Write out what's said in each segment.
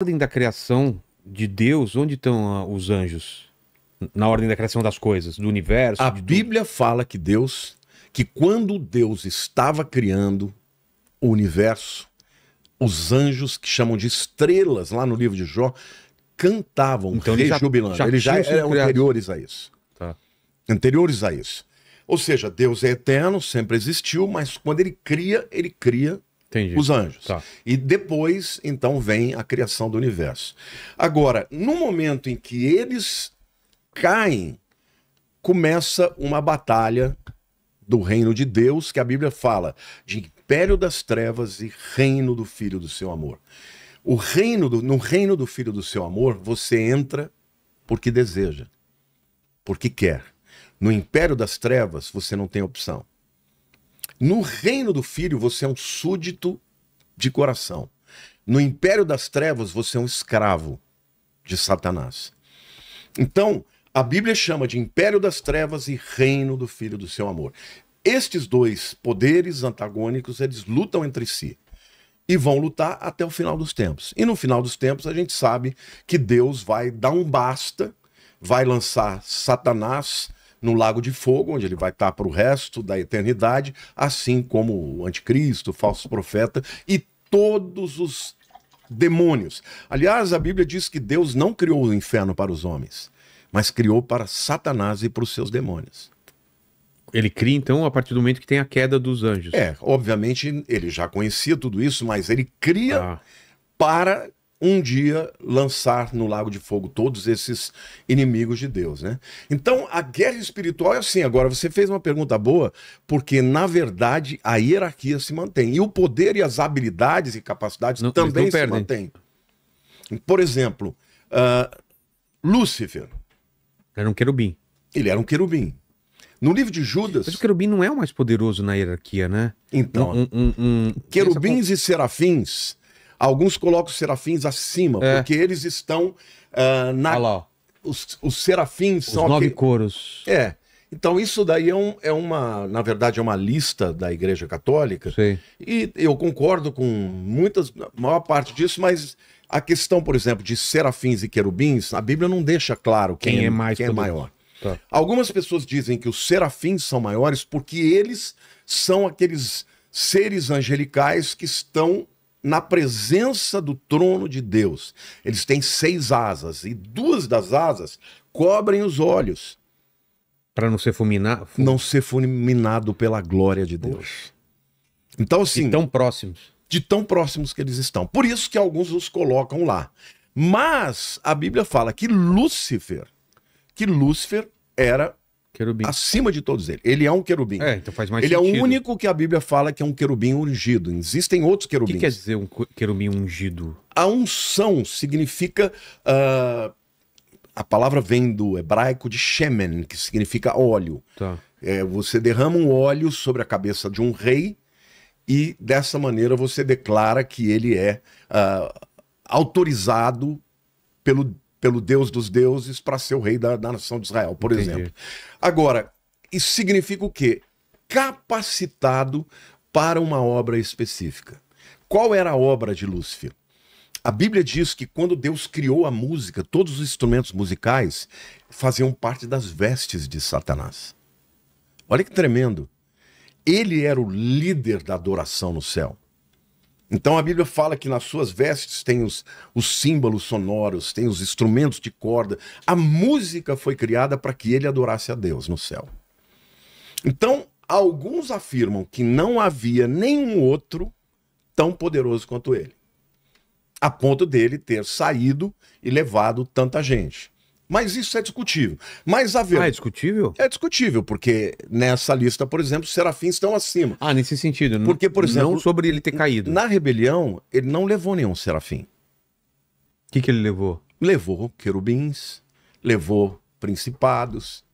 ordem da criação de Deus, onde estão os anjos? Na ordem da criação das coisas, do universo? A de tudo? Bíblia fala que quando Deus estava criando o universo, os anjos, que chamam de estrelas, lá no livro de Jó, cantavam, Então, rejubilando. Eles já tinham sido eram criados. anteriores a isso. Tá. Anteriores a isso. Ou seja, Deus é eterno, sempre existiu, mas quando ele cria Entendi. os anjos. Tá. E depois, então, vem a criação do universo. Agora, no momento em que eles caem, começa uma batalha do reino de Deus, que a Bíblia fala de império das trevas e reino do Filho do seu amor. No reino do Filho do seu amor, você entra porque deseja, porque quer. No império das trevas, você não tem opção. No reino do Filho, você é um súdito de coração. No império das trevas, você é um escravo de Satanás. Então, a Bíblia chama de império das trevas e reino do Filho do seu amor. Estes dois poderes antagônicos, eles lutam entre si. E vão lutar até o final dos tempos. E no final dos tempos, a gente sabe que Deus vai dar um basta, vai lançar Satanás no lago de fogo, onde ele vai estar para o resto da eternidade, assim como o anticristo, o falso profeta e todos os demônios. Aliás, a Bíblia diz que Deus não criou o inferno para os homens, mas criou para Satanás e para os seus demônios. Ele cria, então, a partir do momento que tem a queda dos anjos. Obviamente, ele já conhecia tudo isso, mas ele cria para um dia lançar no lago de fogo todos esses inimigos de Deus, né? Então, a guerra espiritual é assim. Agora, você fez uma pergunta boa, porque, na verdade, a hierarquia se mantém. E o poder e as habilidades e capacidades também se mantêm. Por exemplo, Lúcifer. Era um querubim. Ele era um querubim. No livro de Judas... Mas o querubim não é o mais poderoso na hierarquia, né? Então, querubins e serafins, alguns colocam os serafins acima, porque eles estão Olha lá. Os serafins Os são... 9 coros. Então isso daí na verdade é uma lista da Igreja Católica. Sei. E eu concordo com a maior parte disso, mas a questão, por exemplo, de serafins e querubins, a Bíblia não deixa claro quem é maior. Tá. Algumas pessoas dizem que os serafins são maiores porque eles são aqueles seres angelicais que estão na presença do trono de Deus. Eles têm 6 asas e 2 das asas cobrem os olhos. Para não ser fulminado? Não ser fulminado pela glória de Deus. Poxa. Então, assim... De tão próximos. De tão próximos que eles estão. Por isso que alguns os colocam lá. Mas a Bíblia fala que Lúcifer era querubim. Acima de todos eles. Ele é um querubim. Então faz mais ele sentido. É o único que a Bíblia fala que é um querubim ungido. Existem outros querubins. O que quer dizer um querubim ungido? A unção significa... a palavra vem do hebraico de shemen, que significa óleo. Tá. Você derrama um óleo sobre a cabeça de um rei e dessa maneira você declara que ele é autorizado pelo Deus dos deuses para ser o rei da nação de Israel, por exemplo. Agora, isso significa o quê? Capacitado para uma obra específica. Qual era a obra de Lúcifer? A Bíblia diz que quando Deus criou a música, todos os instrumentos musicais faziam parte das vestes de Satanás. Olha que tremendo. Ele era o líder da adoração no céu. Então a Bíblia fala que nas suas vestes tem os símbolos sonoros, tem os instrumentos de corda. A música foi criada para que ele adorasse a Deus no céu. Então, alguns afirmam que não havia nenhum outro tão poderoso quanto ele, a ponto dele ter saído e levado tanta gente. Mas isso é discutível. Mas é discutível? É discutível, porque nessa lista, por exemplo, os serafins estão acima. Nesse sentido. Porque, por exemplo, não sobre ele ter caído. Na rebelião, ele não levou nenhum serafim. O que ele levou? Levou querubins, levou principados.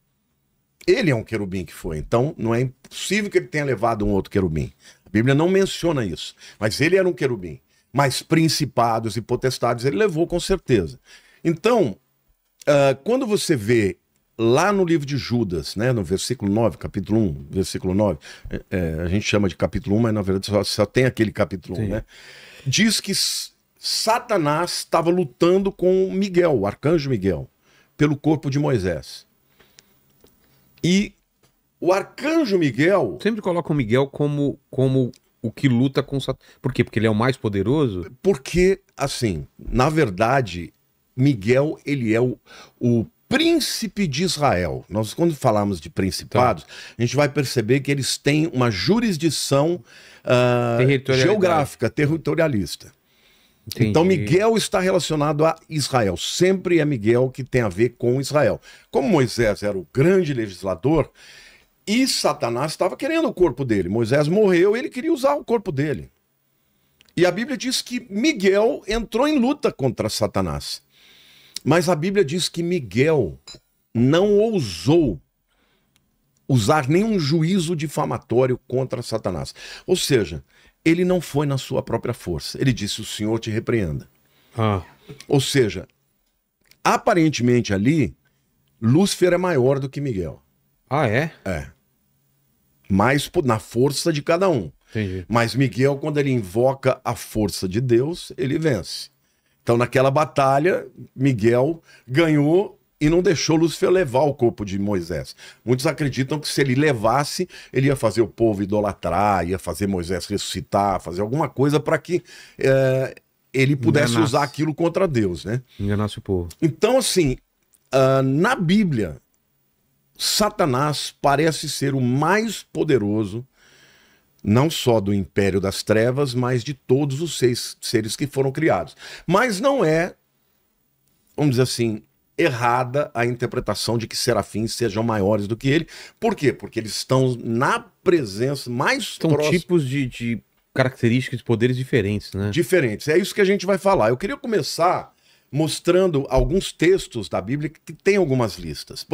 Ele é um querubim que foi, então não é impossível que ele tenha levado um outro querubim. A Bíblia não menciona isso, mas ele era um querubim. Mas principados e potestades ele levou com certeza. Então, quando você vê lá no livro de Judas, né, no versículo 9, capítulo 1, versículo 9, a gente chama de capítulo 1, mas na verdade só tem aquele capítulo 1, né? Diz que Satanás estava lutando com Miguel, o arcanjo Miguel, pelo corpo de Moisés. E o arcanjo Miguel... Sempre coloca o Miguel como o que luta com Satanás. Por quê? Porque ele é o mais poderoso? Porque, assim, na verdade, Miguel, ele é o príncipe de Israel. Nós, quando falamos de principados, a gente vai perceber que eles têm uma jurisdição geográfica, territorialista. Entendi. Então Miguel está relacionado a Israel. Sempre é Miguel que tem a ver com Israel. Como Moisés era o grande legislador e Satanás estava querendo o corpo dele. Moisés morreu e ele queria usar o corpo dele. E a Bíblia diz que Miguel entrou em luta contra Satanás. Mas a Bíblia diz que Miguel não ousou usar nenhum juízo difamatório contra Satanás. Ou seja, ele não foi na sua própria força. Ele disse, o Senhor te repreenda. Ou seja, aparentemente ali, Lúcifer é maior do que Miguel. Ah, é? É. Mais na força de cada um. Entendi. Mas Miguel, quando ele invoca a força de Deus, ele vence. Então, naquela batalha, Miguel ganhou e não deixou Lúcifer levar o corpo de Moisés. Muitos acreditam que se ele levasse, ele ia fazer o povo idolatrar, ia fazer Moisés ressuscitar, fazer alguma coisa para que ele pudesse usar aquilo contra Deus, né? Enganasse o povo. Então, assim, na Bíblia, Satanás parece ser o mais poderoso, não só do império das trevas, mas de todos os seres que foram criados. Mas não é, vamos dizer assim, errada a interpretação de que serafins sejam maiores do que ele. Por quê? Porque eles estão na presença mais São próxima. tipos de características, de poderes diferentes, né? Diferentes. É isso que a gente vai falar. Eu queria começar mostrando alguns textos da Bíblia que tem algumas listas.